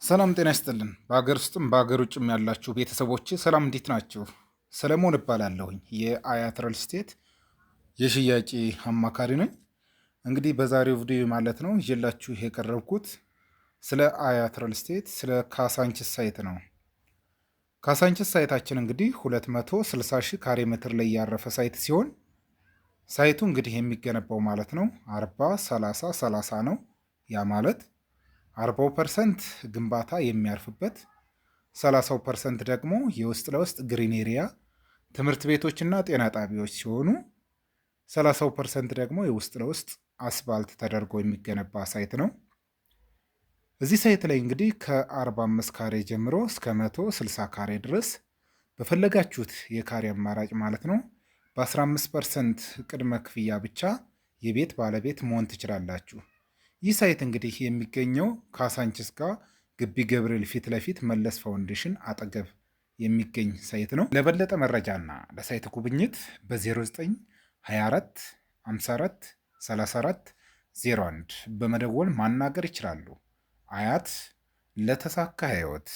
ሰላም ጤና ይስጥልን። በሀገር ውስጥም በሀገር ውጭም ያላችሁ ቤተሰቦች ሰላም እንዴት ናችሁ? ሰለሞን እባላለሁኝ የአያት ሪል ስቴት የሽያጭ አማካሪ ነኝ። እንግዲህ በዛሬው ቪዲዮ ማለት ነው ይዤላችሁ የቀረብኩት ስለ አያት ሪል ስቴት ስለ ካሳንችስ ሳይት ነው። ካሳንችስ ሳይታችን እንግዲህ 260 ሺህ ካሬ ሜትር ላይ ያረፈ ሳይት ሲሆን ሳይቱ እንግዲህ የሚገነባው ማለት ነው 40/30/30 ነው። ያ ማለት 40% ግንባታ የሚያርፍበት 30% ደግሞ የውስጥ ለውስጥ ግሪን ኤሪያ ትምህርት ቤቶችና ጤና ጣቢያዎች ሲሆኑ 30% ደግሞ የውስጥ ለውስጥ አስፋልት ተደርጎ የሚገነባ ሳይት ነው። እዚህ ሳይት ላይ እንግዲህ ከ45 ካሬ ጀምሮ እስከ 160 ካሬ ድረስ በፈለጋችሁት የካሬ አማራጭ ማለት ነው በ15% ቅድመ ክፍያ ብቻ የቤት ባለቤት መሆን ትችላላችሁ። ይህ ሳይት እንግዲህ የሚገኘው ካሳንችስ ጋር ግቢ ገብርኤል ፊት ለፊት መለስ ፋውንዴሽን አጠገብ የሚገኝ ሳይት ነው። ለበለጠ መረጃና ለሳይት ጉብኝት በ0924 54 34 01 በመደወል ማናገር ይችላሉ። አያት ለተሳካ ህይወት